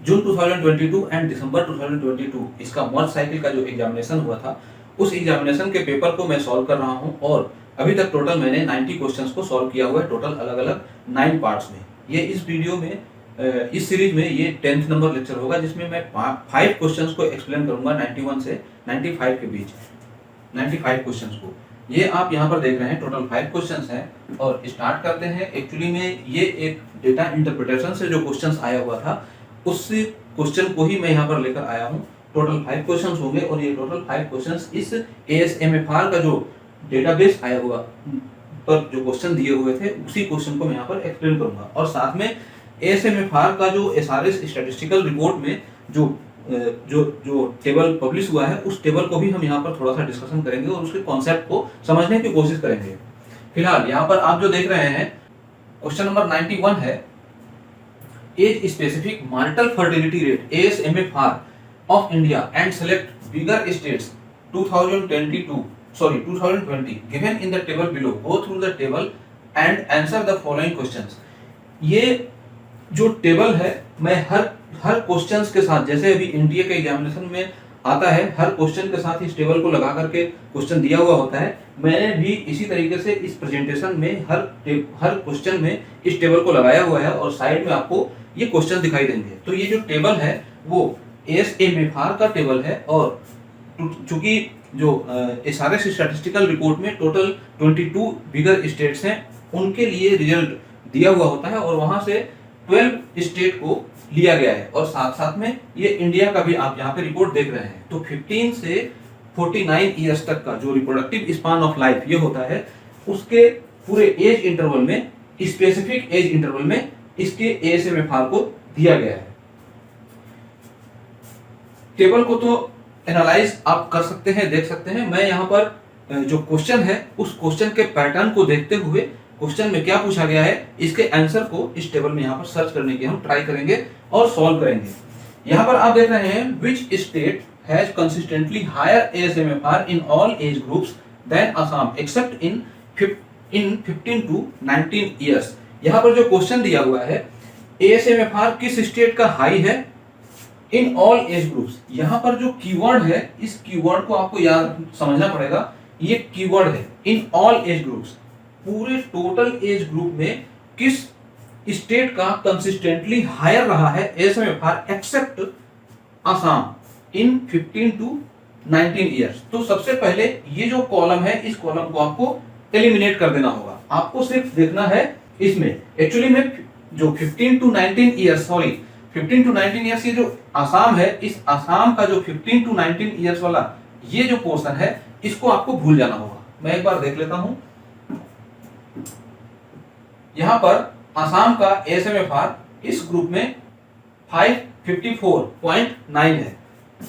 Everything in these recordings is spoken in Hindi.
जून 2022 एंड दिसंबर 2022 इसका मर्ज साइकिल का जो एग्जामिनेशन हुआ था, उस एग्जामिनेशन के पेपर को मैं सॉल्व कर रहा हूं और अभी तक टोटल मैंने 90 क्वेश्चंस को सॉल्व किया हुआ है, टोटल अलग अलग 9 पार्ट्स में। ये इस वीडियो में इस सीरीज में ये 10th नंबर लेक्चर होगा, जिसमें मैं 5 क्वेश्चंस को एक्सप्लेन करूंगा 91 से 95 के बीच, 95 क्वेश्चंस को। ये आप यहाँ पर देख रहे हैं, टोटल 5 क्वेश्चंस हैं और स्टार्ट करते हैं। एक्चुअली में ये एक डेटा इंटरप्रिटेशन से जो क्वेश्चंस आया हुआ था, उस क्वेश्चन को ही मैं यहाँ पर लेकर आया हूँ। टोटल 5 क्वेश्चंस होंगे और ये टोटल 5 क्वेश्चंस इस ASMFR का जो डेटाबेस आया हुआ पर जो क्वेश्चन दिए हुए थे, उसी क्वेश्चन को मैं यहाँ पर एक्सप्लेन करूंगा। और साथ में ASMFR का जो SRS स्टैटिस्टिकल रिपोर्ट में जो टेबल पब्लिश हुआ है, उस टेबल को भी हम यहाँ पर थोड़ा सा डिस्कशन करेंगे और उसके कॉन्सेप्ट को समझने की कोशिश करेंगे। फिलहाल यहाँ पर आप जो देख रहे हैं, क्वेश्चन नंबर 91 है, age specific marital fertility rate ASMFR of India and select bigger states 2020 given in the table below, go through the table and answer the following questions. ये जो टेबल है, मैं हर क्वेश्चंस के साथ, जैसे अभी एनडीए के एग्जामिनेशन में आता है, हर क्वेश्चन के साथ इस टेबल को लगा करके क्वेश्चन दिया हुआ होता है, मैंने भी इसी तरीके से इस प्रेजेंटेशन में हर क्वेश्चन में इस टेबल को लगाया हुआ है और साइड में आपको ये क्वेश्चन दिखाई देंगे। तो ये जो टेबल है वो ASMFR का टेबल है और चूंकि जो SRS स्टैटिस्टिकल रिपोर्ट में टोटल 22 बिगर स्टेट्स हैं, उनके लिए रिजल्ट दिया हुआ होता है और वहां से 12 स्टेट को लिया गया है और साथ साथ में ये इंडिया का भी आप यहाँ पे रिपोर्ट देख रहे हैं। तो 15 से 49 ईयर्स तक का जो रिप्रोडक्टिव स्पान ऑफ लाइफ ये होता है, उसके पूरे एज इंटरवल में, स्पेसिफिक एज इंटरवल में इसके ASMFR को दिया गया है। टेबल को तो एनालाइज आप कर सकते हैं, देख सकते हैं। मैं यहाँ पर जो क्वेश्चन है, उस क्वेश्चन के पैटर्न को देखते हुए क्वेश्चन में क्या पूछा गया है, इसके आंसर को इस टेबल में यहाँ पर सर्च करने की हम ट्राई करेंगे और सॉल्व करेंगे। यहाँ पर आप देख रहे हैं, which state has consistently higher ASMFR in all age groups than Assam except in 15 to 19 years. यहाँ पर जो क्वेश्चन दिया हुआ है, ASMFR किस स्टेट का हाई है इन ऑल एज ग्रुप्स। यहाँ पर जो कीवर्ड है, इस कीवर्ड को आपको याद समझना पड़ेगा। ये कीवर्ड है इन ऑल एज ग्रुप्स, पूरे टोटल एज ग्रुप में किस स्टेट का कंसिस्टेंटली हायर रहा है ASMFR except Assam in 15 to 19 years. तो सबसे पहले ये जो कॉलम है, इस कॉलम को आपको एलिमिनेट कर देना होगा। आपको सिर्फ देखना है इसमें, एक्चुअली में जो 15 to 19 years, sorry 15 to 19 years, ये जो आसाम है, इस आसाम का जो 15 to 19 ईयर्स वाला ये जो पोर्शन है, इसको आपको भूल जाना होगा। मैं एक बार देख लेता हूं। यहां पर आसाम का ASMFR इस ग्रुप में 554.9 है,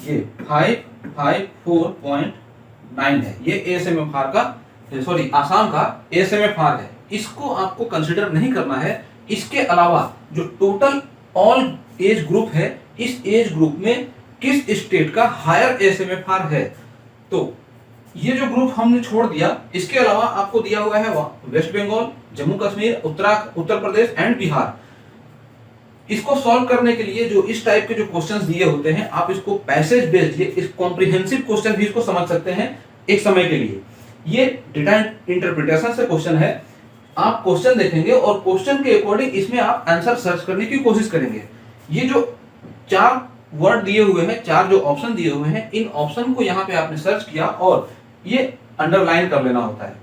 ये 554.9 है, ये ASMFR का, सॉरी आसाम का ASMFR है। इसको आपको कंसिडर नहीं करना है। इसके अलावा जो टोटल ऑल एज ग्रुप है, इस एज ग्रुप में किस स्टेट का हायर ASMFR है, तो ये जो ग्रुप हमने छोड़ दिया। इसके अलावा आपको दिया हुआ है वेस्ट बंगाल, जम्मू कश्मीर, उत्तर प्रदेश एंड बिहार। इसको सॉल्व करने के लिए जो इस टाइप के जो क्वेश्चंस दिए होते हैं, आप इसको पैसेज बेस्ड, इस कॉम्प्रिहेंसिव क्वेश्चन भी इसको समझ सकते हैं एक समय के लिए। ये डेटा इंटरप्रिटेशन से क्वेश्चन है। आप क्वेश्चन देखेंगे और क्वेश्चन के अकॉर्डिंग इसमें आप आंसर सर्च करने की कोशिश करेंगे। ये जो 4 वर्ड दिए हुए हैं, 4 जो ऑप्शन दिए हुए हैं, इन ऑप्शन को यहाँ पे आपने सर्च किया और ये अंडरलाइन कर लेना होता है।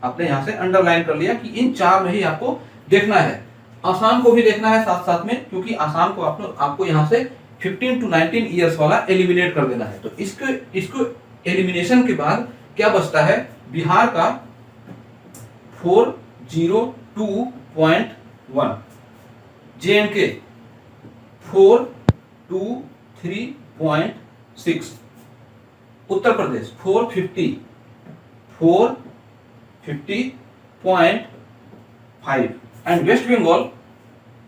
आपने यहाँ से अंडरलाइन कर लिया कि इन 4 में ही आपको देखना है। आसाम को भी देखना है साथ साथ में, क्योंकि आसाम को आपको यहाँ से 15 to 19 ईयर्स वाला एलिमिनेट कर देना है। तो इसको एलिमिनेशन के बाद क्या बचता है, बिहार का 402.1, JNK 423.6, Uttar Pradesh 450.5 and West Bengal,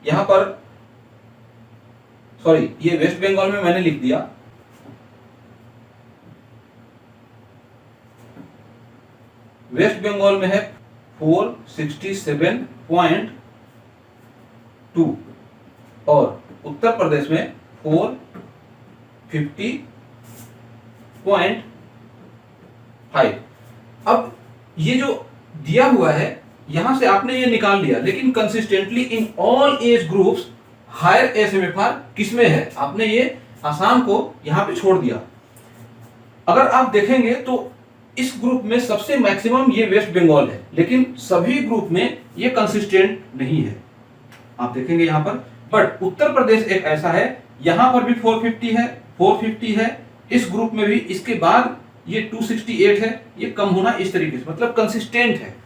यहां पर, सॉरी ये वेस्ट बंगाल में मैंने लिख दिया, वेस्ट बंगाल में है 467.2 और उत्तर प्रदेश में 450.5। अब ये जो दिया हुआ है यहां से आपने ये निकाल लिया, लेकिन consistently in all age groups higher SMFR किसमें है, आपने ये आसाम को यहां पे छोड़ दिया। अगर आप देखेंगे तो इस ग्रुप में सबसे मैक्सिमम ये वेस्ट बंगाल है, लेकिन सभी ग्रुप में ये कंसिस्टेंट नहीं है, आप देखेंगे यहां पर। बट उत्तर प्रदेश एक ऐसा है, यहां पर भी 450 है, 450 है, इस ग्रुप में भी, इसके बाद ये 268 है, ये कम होना इस तरीके से, मतलब कंसिस्टेंट है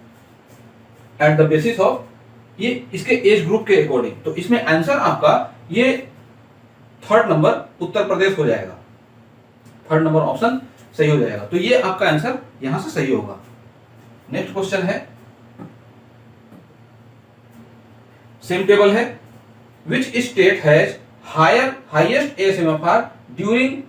एट द बेसिस ऑफ ये इसके एज ग्रुप के अकॉर्डिंग। तो इसमें आंसर आपका ये थर्ड नंबर उत्तर प्रदेश हो जाएगा, थर्ड नंबर ऑप्शन सही हो जाएगा। तो ये आपका आंसर यहां से सही होगा। नेक्स्ट क्वेश्चन है, सेम टेबल है, which state has highest SMFR during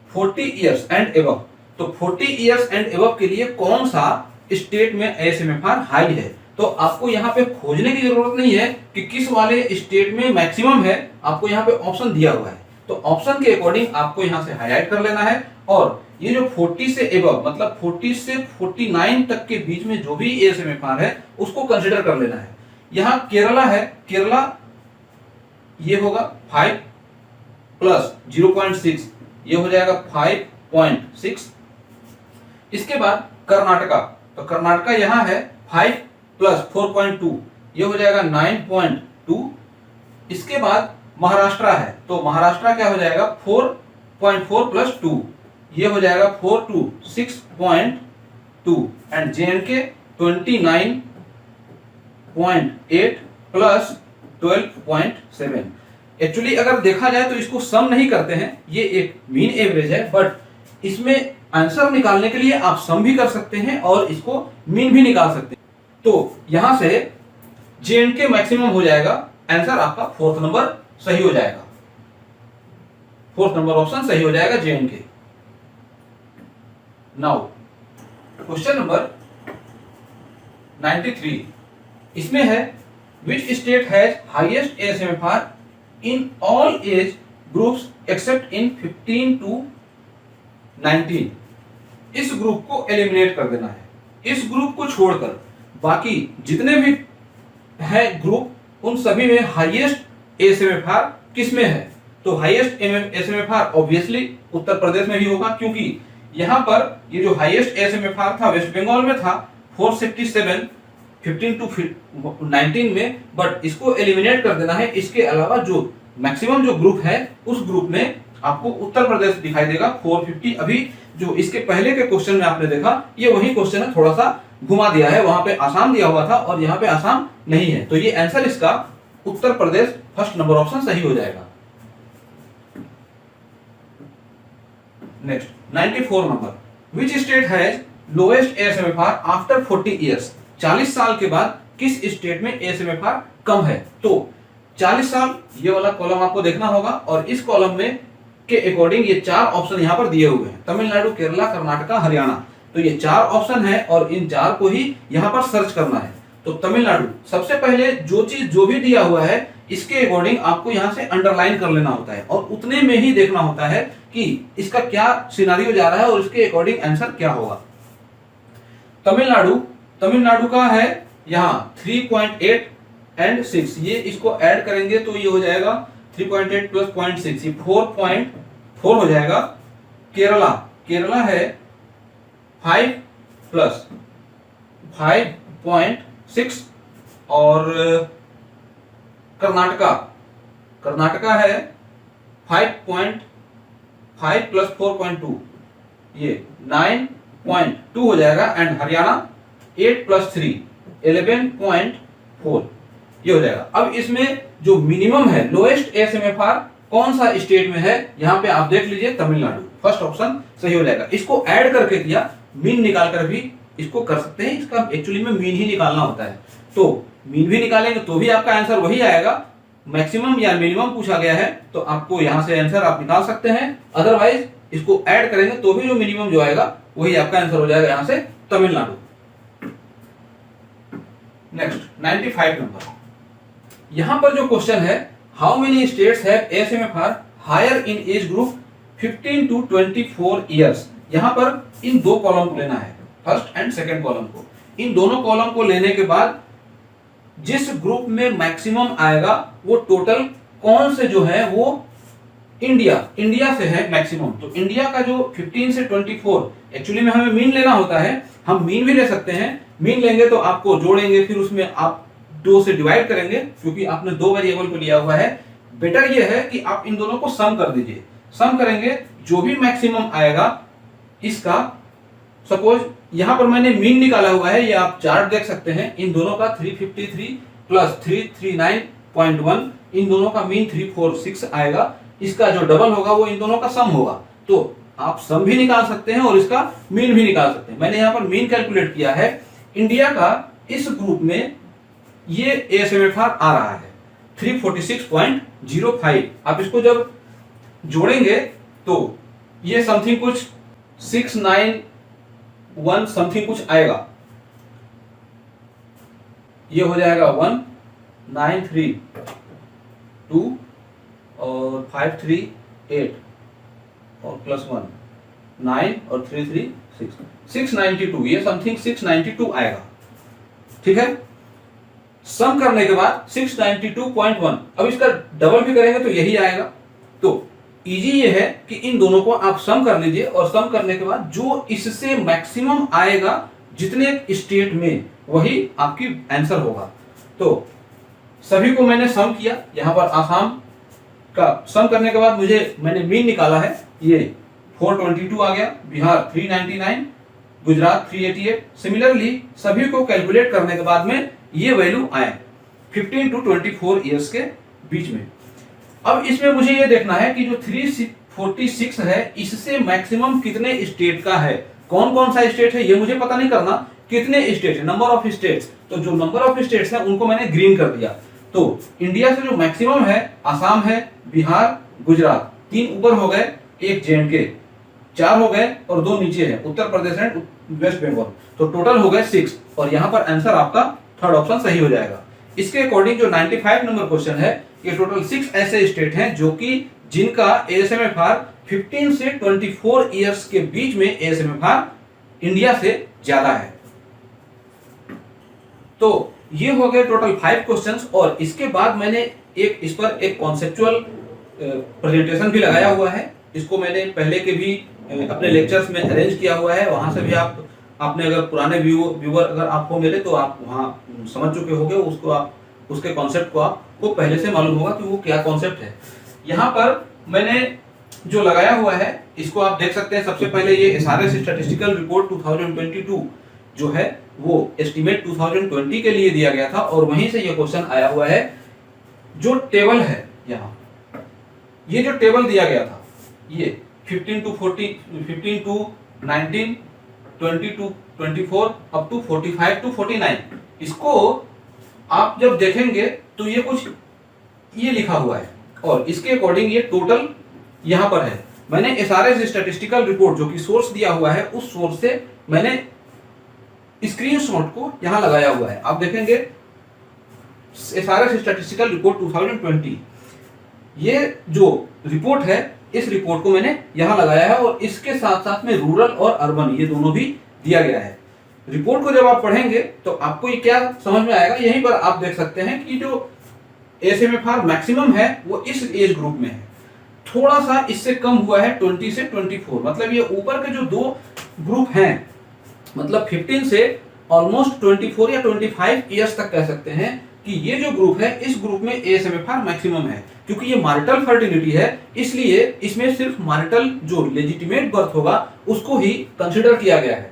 40 years and above. तो 40 इयर्स एंड एबव के लिए कौन सा स्टेट में एसएमएफआर हाई है। तो आपको यहाँ पे खोजने की जरूरत नहीं है कि किस वाले स्टेट में मैक्सिमम है, आपको यहाँ पे ऑप्शन दिया हुआ है, तो ऑप्शन के अकॉर्डिंग आपको यहाँ से हाईलाइट कर लेना है। और ये जो 40 से एबव मतलब 40 से 49 तक के बीच में जो भी एसएमएफआर है उसको कंसिडर कर लेना है। यहाँ केरला है, केरला ये होगा 5 प्लस 0.6, ये हो जाएगा 5.6। इसके बाद कर्नाटका, तो कर्नाटका यहाँ है 5 प्लस 4.2, ये हो जाएगा 9.2। इसके बाद महाराष्ट्र है, तो महाराष्ट्र क्या हो जाएगा 4.4 प्लस 2, ये हो जाएगा 4 to 6.2। And JNK 29.8 plus 12.7। Actually अगर देखा जाए तो इसको सम नहीं करते हैं, ये एक मीन एवरेज है, बट इसमें आंसर निकालने के लिए आप सम भी कर सकते हैं और इसको मीन भी निकाल सकते हैं। तो यहां से जेएनके मैक्सिमम हो जाएगा, आंसर आपका फोर्थ नंबर सही हो जाएगा, फोर्थ नंबर ऑप्शन सही हो जाएगा जेएनके। नाउ क्वेश्चन नंबर 93, इसमें है which state has highest SMFR in all age groups except in 15 to 19। इस ग्रुप को एलिमिनेट कर देना है, इस ग्रुप को छोड़कर बाकी जितने भी है ग्रुप उन सभी में हाईएस्ट एसएमएफआर किसमें है। तो हाईएस्ट एसएमएफआर ऑब्वियसली उत्तर प्रदेश में ही होगा, क्योंकि यहां पर ये जो हाईएस्ट एसएमएफआर था वेस्ट बंगाल में था 467 15 to 19 में, बट इसको एलिमिनेट कर देना है। इसके अलावा जो मैक्सिमम जो ग्रुप है उस ग्रुप में आपको उत्तर प्रदेश दिखाई देगा 450। अभी जो इसके पहले के क्वेश्चन में आपने देखा ये वही क्वेश्चन है, थोड़ा सा घुमा दिया है, वहां पे आसाम दिया हुआ था और यहाँ पे आसाम नहीं है, तो ये आंसर इसका Uttar Pradesh first number option सही हो जाएगा। Next 94 number, which state has lowest SMFR after 40 years. 40 साल के बाद किस स्टेट में एसएमएफआर कम है। तो 40 साल ये वाला कॉलम आपको देखना होगा और इस कॉलम में के अकॉर्डिंग ये चार ऑप्शन यहाँ पर दिए हुए हैं, तमिलनाडु, केरला, कर्नाटका, हरियाणा। तो ये चार ऑप्शन है और इन चार को ही यहाँ पर सर्च करना है। तो तमिलनाडु सबसे पहले जो चीज जो भी दिया हुआ है इसके अकॉर्डिंग आपको यहाँ से अंडरलाइन कर लेना होता है और उतने में ही देखना होता है कि इसका क्या सिनारियो जा रहा है और इसके अकॉर्डिंग आंसर क्या होगा। तमिलनाडु का है यहाँ 3.8 एंड 6, ये इसको ऐड करेंगे तो ये हो जाएगा 3.8 प्लस 0.6, ये 4.4 हो जाएगा। केरला है 5 प्लस 5.6 और कर्नाटका है 5.5 प्लस 4.2, ये 9.2 हो जाएगा। एंड हरियाणा 8 प्लस 3 11.4 ये हो जाएगा। अब इसमें जो मिनिमम है लोएस्ट एसएमएफआर कौन सा स्टेट में है, यहाँ पे आप देख लीजिए तमिलनाडु, फर्स्ट ऑप्शन सही हो जाएगा। इसको ऐड करके किया, मीन निकाल कर भी इसको कर सकते हैं, इसका एक्चुअली में मीन ही निकालना होता है। तो मीन भी निकालेंगे तो भी आपका आंसर वही आएगा। मैक्सिमम या मिनिमम पूछा गया है तो आपको यहां से आंसर आप निकाल सकते हैं, अदरवाइज इसको ऐड करेंगे तो भी जो मिनिमम जो आएगा वही आपका आंसर हो जाएगा यहां से तमिलनाडु। नेक्स्ट 95 नंबर, यहां पर जो क्वेश्चन है how many states have SMFR higher in age group 15 to 24 years. यहाँ पर इन दो कॉलम को लेना है, फर्स्ट एंड सेकेंड कॉलम को। इन दोनों कॉलम को लेने के बाद जिस ग्रुप में मैक्सिमम आएगा वो टोटल कौन से जो है वो इंडिया से है मैक्सिमम। तो इंडिया का जो 15 से 24, एक्चुअली में हमें मीन लेना होता है, हम मीन भी ले सकते हैं। मीन लेंगे तो आपको जोड़ेंगे, फिर उसमें आप 2 से डिवाइड करेंगे, क्योंकि आपने 2 वेरिएबल को लिया हुआ है। बेटर ये है कि आप इन दोनों को सम कर दीजिए। सम करेंगे, जो भी मैक्सिमम आएगा इसका, सपोज यहां पर मैंने मीन निकाला हुआ है, ये आप चार्ट देख सकते हैं। इन दोनों का 353 प्लस 339.1, इन दोनों का मीन 346 आएगा। इसका जो डबल होगा वो इन दोनों का सम होगा। तो आप सम भी निकाल सकते हैं और इसका मीन भी निकाल सकते हैं। मैंने यहाँ पर मीन कैलकुलेट किया है। इंडिया का इस ग्रुप में ये ASMFR आ रहा है 346.05। आप इसको जब जोड़ेंगे तो ये समथिंग कुछ 691 समथिंग कुछ आएगा। ये हो जाएगा 1932 और 538 और प्लस 1 9 और 336 692। ये समथिंग 692 आएगा। ठीक है, सम करने के बाद 692.1। अब इसका डबल भी करेंगे तो यही आएगा। तो इजी ये है कि इन दोनों को आप सम कर लीजिए, और सम करने के बाद जो इससे मैक्सिमम आएगा जितने स्टेट में, वही आपकी आंसर होगा। तो सभी को मैंने सम किया। यहां पर आसाम का सम करने के बाद मैंने मीन निकाला है, ये 422 आ गया, बिहार 399, गुजरात 388। सिमिलरली सभी को कैलकुलेट करने के बाद में ये वैल्यू आए 15 टू 24 ईयर्स के बीच में। अब इसमें मुझे ये देखना है कि जो 346 है इससे मैक्सिमम कितने स्टेट का है, कौन कौन सा स्टेट है ये मुझे पता नहीं करना, कितने स्टेट है, नंबर ऑफ स्टेट्स। तो जो नंबर ऑफ स्टेट्स है उनको मैंने ग्रीन कर दिया। तो इंडिया से जो मैक्सिमम है आसाम है, बिहार, गुजरात, 3 ऊपर हो गए, 1 JNK, 4 हो गए और 2 नीचे है, उत्तर प्रदेश एंड वेस्ट बंगाल। तो टोटल हो गए 6, और यहाँ पर आंसर आपका थर्ड ऑप्शन सही हो जाएगा। इसके अकॉर्डिंग जो 95 नंबर क्वेश्चन है, ये टोटल 6 ऐसे स्टेट हैं जो कि जिनका ASMFR 15 से 24 ईयर्स के बीच में ASMFR इंडिया से ज्यादा है। तो ये हो गए टोटल 5 क्वेश्चंस, और इसके बाद मैंने इस पर एक कॉन्सेप्चुअल प्रेजेंटेशन भी लगाया हुआ है। इसको मैंने पहले के भी अपने लेक्चर्स में अरेंज किया हुआ है, वहां से भी आपने अगर पुराने व्यूअर अगर आपको मिले तो आप वहां समझ चुके होंगे उसको, आप उसके कॉन्सेप्ट को आपको पहले से मालूम होगा कि वो क्या कॉन्सेप्ट है। यहाँ पर मैंने जो लगाया हुआ है इसको आप देख सकते हैं। सबसे पहले ये SRS स्टैटिस्टिकल रिपोर्ट 2022 जो है वो एस्टीमेट 2020 के लिए दिया गया था, और वहीं से ये क्वेश्चन आया हुआ है। जो टेबल है यहाँ, ये जो टेबल दिया गया था, ये 15 to 19, 20 to 24 up to 45 to 49, इसको आप जब देखेंगे तो ये कुछ ये लिखा हुआ है, और इसके अकॉर्डिंग ये टोटल यहां पर है। मैंने SRS स्टैटिस्टिकल रिपोर्ट जो कि सोर्स दिया हुआ है, उस सोर्स से मैंने स्क्रीनशॉट को यहां लगाया हुआ है। आप देखेंगे SRS स्टैटिस्टिकल रिपोर्ट 2020, ये जो रिपोर्ट है इस रिपोर्ट को मैंने यहां लगाया है, और इसके साथ साथ में रूरल और अर्बन ये दोनों भी दिया गया है। रिपोर्ट को जब आप पढ़ेंगे तो आपको ये क्या समझ में आएगा, यहीं पर आप देख सकते हैं कि जो ASMFR मैक्सिमम है वो इस एज ग्रुप में है, थोड़ा सा इससे कम हुआ है 20 से 24। मतलब ये ऊपर के जो 2 ग्रुप हैं, मतलब 15 से ऑलमोस्ट 24 या 25 ईयर्स तक कह सकते हैं कि ये जो ग्रुप है, इस ग्रुप में ASMFR मैक्सिमम है। क्योंकि ये मैरिटल फर्टिलिटी है, इसलिए इसमें सिर्फ मैरिटल जो लेजिटिमेट बर्थ होगा उसको ही कंसिडर किया गया है।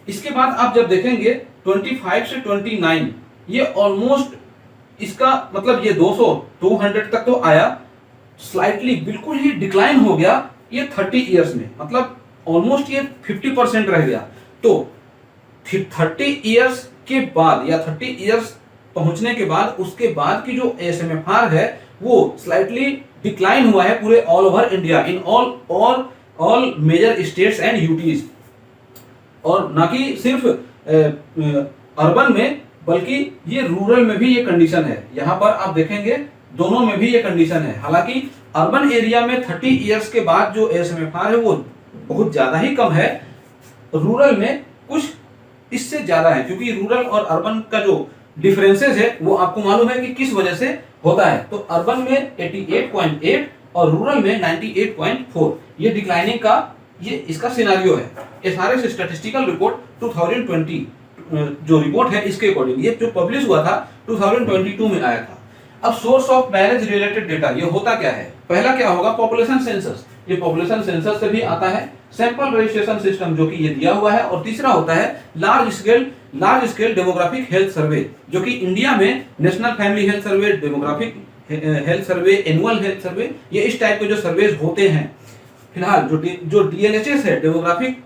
इसके बाद आप जब देखेंगे 25 से 29, ये ऑलमोस्ट इसका मतलब ये 200 तक तो आया, स्लाइटली बिल्कुल ही डिक्लाइन हो गया ये 30 ईयर्स में, मतलब ऑलमोस्ट ये 50% रह गया। तो 30 ईयर्स के बाद या 30 ईयर्स पहुंचने के बाद उसके बाद की जो ASMFR है वो स्लाइटली डिक्लाइन हुआ है पूरे all over India, in all major states and UTs, और ना कि सिर्फ अर्बन में बल्कि ये रूरल में भी ये कंडीशन है। यहाँ पर आप देखेंगे दोनों में भी ये कंडीशन है। हालांकि अर्बन एरिया में 30 ईयर्स के बाद जो ASMFR है वो बहुत ज्यादा ही कम है, रूरल में कुछ इससे ज्यादा है, क्योंकि रूरल और अर्बन का जो डिफरेंसेस है वो आपको मालूम है कि किस वजह से होता है। तो अर्बन में 88.8 और रूरल में 98.4 ये डिक्लाइनिंग का ये इसका सिनारियो है। SRS स्टैटिस्टिकल रिपोर्ट 2020 जो रिपोर्ट है इसके अकॉर्डिंग, ये जो पब्लिश हुआ था 2022 में आया था। अब source of marriage related data ये होता क्या है? पहला क्या होगा? पॉपुलेशन सेंसस, ये पॉपुलेशन सेंसस से भी आता है। सैंपल रजिस्ट्रेशन सिस्टम जो कि ये दिया हुआ है, और तीसरा होता है large scale demographic health survey, जो कि इंडिया में national family health survey, demographic health survey, annual health survey, ये इस टाइप के जो सर्वेज होते हैं। फिलहाल जो DLHS है, demographic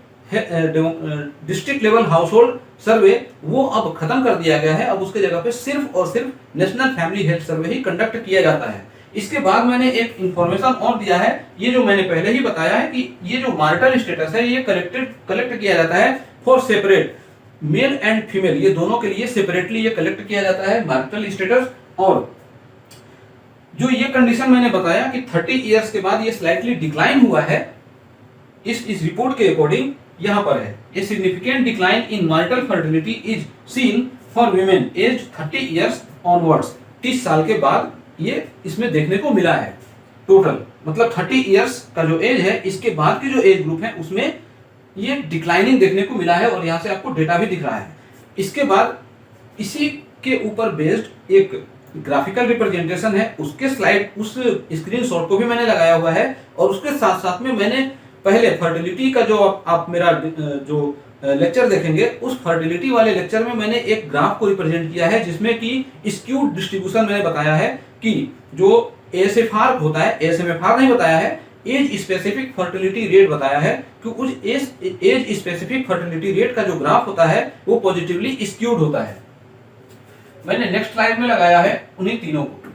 district level household survey, वो अब खत्म कर दिया गया है। अब उसके जगह पे सिर्फ और सिर्फ नेशनल फैमिली हेल्थ सर्वे ही कंडक्ट किया जाता है। इसके बाद मैंने एक इंफॉर्मेशन और दिया है, ये जो मैंने पहले ही बताया है कि ये जो मैरिटल स्टेटस है ये कलेक्ट किया जाता है for separate, male and female, ये दोनों के लिए सेपरेटली ये कलेक्ट किया जाता है मैरिटल स्टेटस। और जो ये कंडीशन मैंने बताया कि 30 इयर्स के बाद ये स्लाइटली डिक्लाइन हुआ है, इस रिपोर्ट के अकॉर्डिंग यहाँ पर है, a significant decline in marital fertility is seen for women age 30 years onwards. 30 साल के बाद ये इसमें देखने को मिला है टोटल, मतलब 30 इयर्स का जो एज है इसके बाद की जो एज ग्रुप है उसमें ये डिक्लाइनिंग देखने को मिला है, और यहाँ से आपको डेटा भी दिख रहा है। इसके बाद इसी के ऊपर बेस्ड एक ग्राफिकल रिप्रेजेंटेशन है, उसके स्लाइड उस स्क्रीनशॉट को भी मैंने लगाया हुआ है, और उसके साथ साथ में मैंने पहले फर्टिलिटी का जो आप मेरा जो लेक्चर देखेंगे, उस फर्टिलिटी वाले लेक्चर में मैंने एक ग्राफ को रिप्रेजेंट किया है जिसमें कि स्क्यूड डिस्ट्रीब्यूशन मैंने बताया है कि जो ASFR होता है, ASMFR नहीं बताया है, एज स्पेसिफिक फर्टिलिटी रेट बताया है कि उस एज स्पेसिफिक फर्टिलिटी रेट का जो ग्राफ होता है वो पॉजिटिवली स्क्यूड होता है। मैंने नेक्स्ट स्लाइड में लगाया है उन्हीं तीनों को।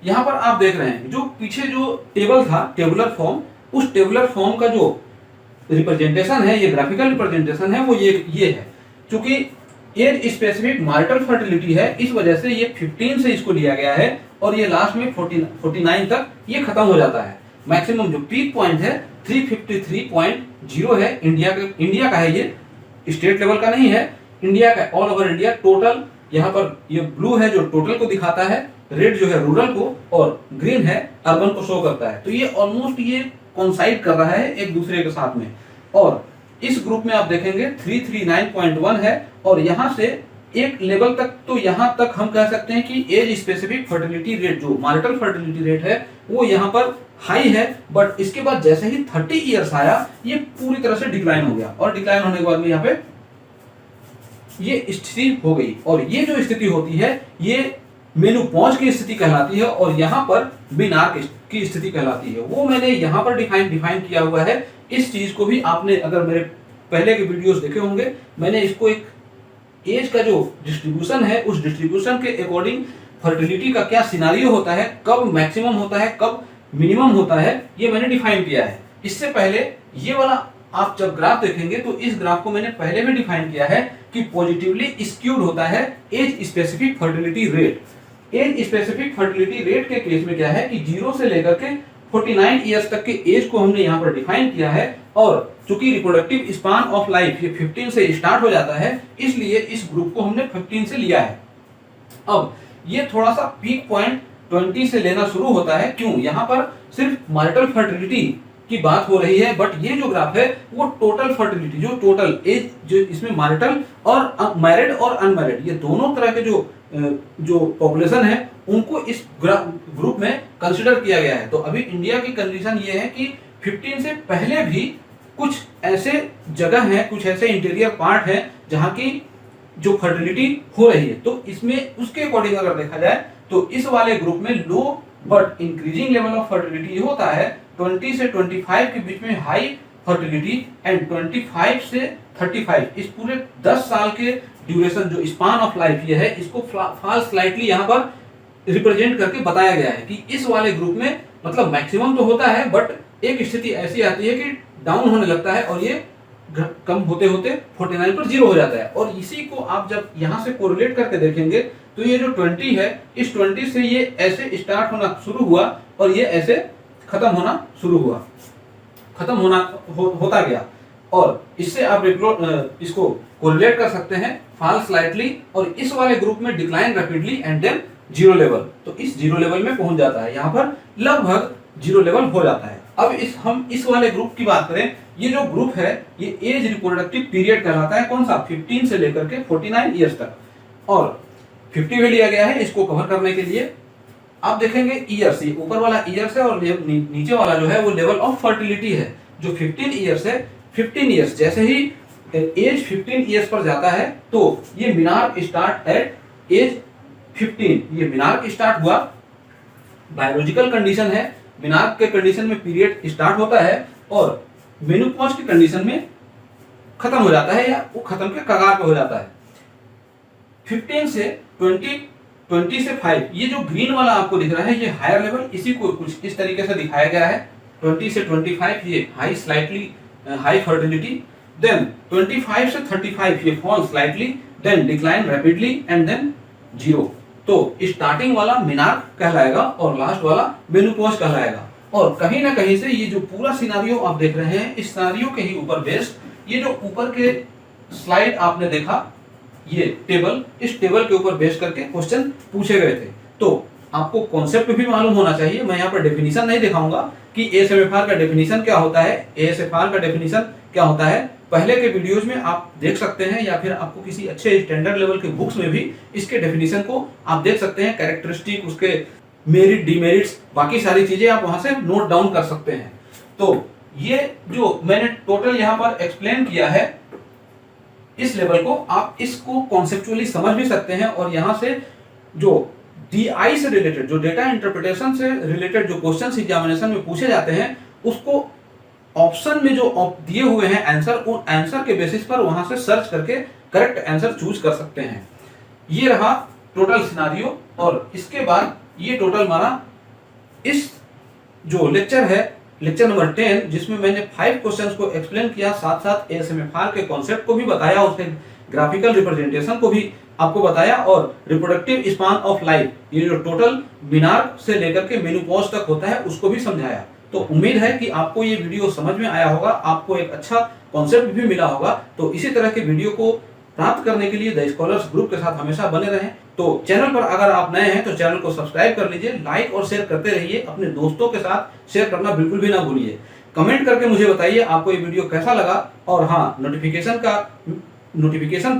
यहाँ पर आप देख रहे हैं जो पीछे जो टेबल था, टेबुलर फॉर्म, उस टेबुलर फॉर्म का जो रिप्रेजेंटेशन है, ये ग्राफिकल रिप्रेजेंटेशन है, वो ये है। क्योंकि एज स्पेसिफिक मैरिटल फर्टिलिटी है, इस वजह से ये 15 से इसको लिया गया है, और ये लास्ट में 49 तक ये खत्म हो जाता है। मैक्सिमम जो पीक पॉइंट है 353.0 है, इंडिया का है, ये स्टेट लेवल का नहीं है, इंडिया का, ऑल ओवर इंडिया टोटल। यहाँ पर ये ब्लू है जो टोटल को दिखाता है, रेड जो है रूरल को, और ग्रीन है अर्बन को शो करता है। तो ये ऑलमोस्ट ये कोइंसाइड कर रहा है एक दूसरे के साथ में। और इस ग्रुप में आप देखेंगे 339.1 है, और यहाँ से एक लेवल तक, तो यहाँ तक हम कह सकते हैं कि एज स्पेसिफिक फर्टिलिटी रेट, जो मैरिटल फर्टिलिटी रेट है, वो यहाँ पर हाई है। बट इसके बाद जैसे ही 30 इयर्स आया, ये पूरी तरह से डिक्लाइन हो गया, और डिक्लाइन होने के बाद में यहाँ पे ये स्थिति हो गई। और ये जो स्थिति होती है ये मेनोपॉज की स्थिति कहलाती है, और यहाँ पर बिनार की स्थिति कहलाती है। वो मैंने यहाँ पर डिफाइन किया हुआ है। इस चीज को भी आपने अगर मेरे पहले के वीडियोस देखे होंगे, मैंने इसको एक एज का जो डिस्ट्रीब्यूशन है, उस डिस्ट्रीब्यूशन के अकॉर्डिंग फर्टिलिटी का क्या सिनारियो होता है, कब मैक्सिमम होता है, कब मिनिमम होता है, ये मैंने डिफाइन किया है। इससे पहले ये वाला आप जब ग्राफ देखेंगे तो इस ग्राफ को मैंने पहले भी डिफाइन किया है कि पॉजिटिवली स्क्यूड होता है age specific fertility rate. Age specific fertility rate के केस में क्या है कि 0 से लेकर के 49 इयर्स तक के एज को हमने यहाँ पर डिफाइन किया है, और चूंकि रिप्रोडक्टिव स्पान ऑफ लाइफ ये 15 से स्टार्ट हो जाता है, इसलिए इस ग्रुप को हमने 15 से लिया है। अब ये थोड़ा सा पीक पॉइंट 20 से लेना शुरू होता है। क्यों? यहाँ पर सिर्फ मैरिटल फर्टिलिटी की बात हो रही है, बट ये जो ग्राफ है वो टोटल फर्टिलिटी, जो टोटल एज, जो इसमें मैरिटल और मैरिड और अनमैरिड, ये दोनों तरह के जो पॉपुलेशन है उनको इस ग्रुप में कंसिडर किया गया है। तो अभी इंडिया की कंडीशन ये है कि 15 से पहले भी कुछ ऐसे जगह हैं, कुछ ऐसे इंटीरियर पार्ट हैं जहाँ की जो फर्टिलिटी हो रही है। तो इसमें उसके अकॉर्डिंग अगर देखा जाए तो इस वाले ग्रुप में low but increasing level of fertility होता है 20 से 25 के बीच में हाई फर्टिलिटी, एंड 25 से 35 इस पूरे 10 साल के ड्यूरेशन जो स्पान ऑफ लाइफ ये है, इसको फॉल स्लाइटली यहाँ पर रिप्रेजेंट करके बताया गया है कि इस वाले ग्रुप में मतलब मैक्सिमम तो होता है, बट एक स्थिति ऐसी आती है कि डाउन होने लगता है, और ये कम होते होते 49 पर 0 हो जाता है। और इसी को आप जब यहाँ से कोरिलेट करके देखेंगे तो ये जो 20 है, इस 20 से ये ऐसे स्टार्ट होना शुरू हुआ और ये ऐसे खत्म होना शुरू हुआ, खत्म होता गया। और इससे आप इसको कोरिलेट कर सकते हैं, फॉल स्लाइटली, और इस वाले ग्रुप में decline rapidly and then zero level. तो इस जीरो लेवल में पहुंच जाता है, यहाँ पर लगभग जीरो लेवल हो जाता है। अब हम इस वाले ग्रुप की बात करें, ये जो ग्रुप है ये एज रिप्रोडक्टिव पीरियड कहलाता है। कौन सा? 15 से लेकर के 49 ईयर्स तक, और 50 भी लिया गया है इसको कवर करने के लिए। आप देखेंगे ईयर्स, ये ऊपर वाला ईयर्स है और नीचे वाला जो है वो लेवल ऑफ फर्टिलिटी है। जो 15 ईयर्स है, 15 ईयर्स जैसे ही एज 15 ईयर्स पर जाता है तो ये मीनार्क स्टार्ट एट एज 15। ये मीनार्क स्टार्ट हुआ, बायोलॉजिकल कंडीशन है, मीनार्क के कंडीशन में पीरियड स्टार्ट होता है और मेनोपॉज की कंडीशन में खत्म हो जाता है, या वो खत्म के कगार पे हो जाता है। 15 से 20 से 5, ये जो ग्रीन वाला आपको दिख रहा है ये हायर लेवल, इसी को कुछ इस तरीके से दिखाया गया है। 20 से 25 ये high slightly high fertility, then 25 से 35 ये fall slightly, then decline rapidly and then zero. तो स्टार्टिंग वाला मीनार्क कहलाएगा और लास्ट वाला मेनोपॉज कहलाएगा। और कहीं ना कहीं से ये जो पूरा सिनारियो आप देख रहे हैं, इस सिनारियो के ही ऊपर बेस्ड ये जो ऊपर के स्लाइड आपने देखा, ये टेबल, इस टेबल के ऊपर बेस करके क्वेश्चन पूछे गए थे। तो आपको कॉन्सेप्ट भी मालूम होना चाहिए। मैं यहाँ पर डेफिनेशन नहीं दिखाऊंगा कि एएसएमएफआर का डेफिनेशन क्या होता है, एएसएफआर का डेफिनेशन क्या होता है। पहले के वीडियोज में आप देख सकते हैं, या फिर आपको किसी अच्छे स्टैंडर्ड लेवल के बुक्स में भी इसके डेफिनेशन को आप देख सकते हैं। कैरेक्टरिस्टिक, उसके मेरिट, डिमेरिट्स, बाकी सारी चीजें आप वहां से नोट डाउन कर सकते हैं। तो ये जो मैंने टोटल यहाँ पर एक्सप्लेन किया है, इस लेवल को आप इसको कॉन्सेप्चुअली समझ भी सकते हैं। और यहाँ से जो DI से रिलेटेड, जो डेटा इंटरप्रिटेशन से रिलेटेड जो क्वेश्चंस एग्जामिनेशन में पूछे जाते हैं, उसको ऑप्शन में जो दिए हुए हैं आंसर, उन आंसर के बेसिस पर वहां से सर्च करके करेक्ट आंसर चूज कर सकते हैं। ये रहा टोटल सिनारियो। और इसके बाद ये टोटल हमारा इस जो लेक्चर है, लेक्चर नंबर 10, जिसमें मैंने 5 क्वेश्चंस को एक्सप्लेन किया, साथ साथ एएसएमएफआर के कॉन्सेप्ट को भी बताया, उसके ग्राफिकल रिप्रेजेंटेशन को भी आपको बताया, और रिप्रोडक्टिव स्पान ऑफ लाइफ, ये जो टोटल मीनार्क से लेकर के मेनोपॉज तक होता है, उसको भी समझाया। तो उम्मीद है कि आपको ये वीडियो समझ में आया होगा, आपको एक अच्छा कॉन्सेप्ट भी मिला होगा। तो इसी तरह के वीडियो को प्राप्त करने के लिए द स्कॉलर्स ग्रुप के साथ हमेशा बने रहें। तो चैनल पर अगर आप नए हैं तो चैनल को सब्सक्राइब कर लीजिए, लाइक और शेयर करते रहिए, अपने दोस्तों के साथ शेयर करना बिल्कुल भी ना भूलिए। कमेंट करके मुझे बताइए आपको ये वीडियो कैसा लगा। और हाँ, नोटिफिकेशन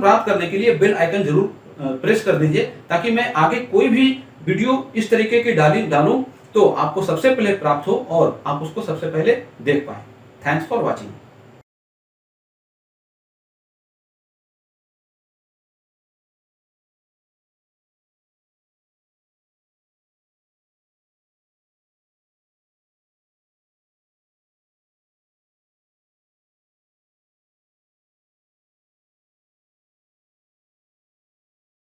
प्राप्त करने के लिए बेल आइकन जरूर प्रेस कर दीजिए, ताकि मैं आगे कोई भी वीडियो इस तरीके की डालूं तो आपको सबसे पहले प्राप्त हो और आप उसको सबसे पहले देख पाएं। Thanks for watching.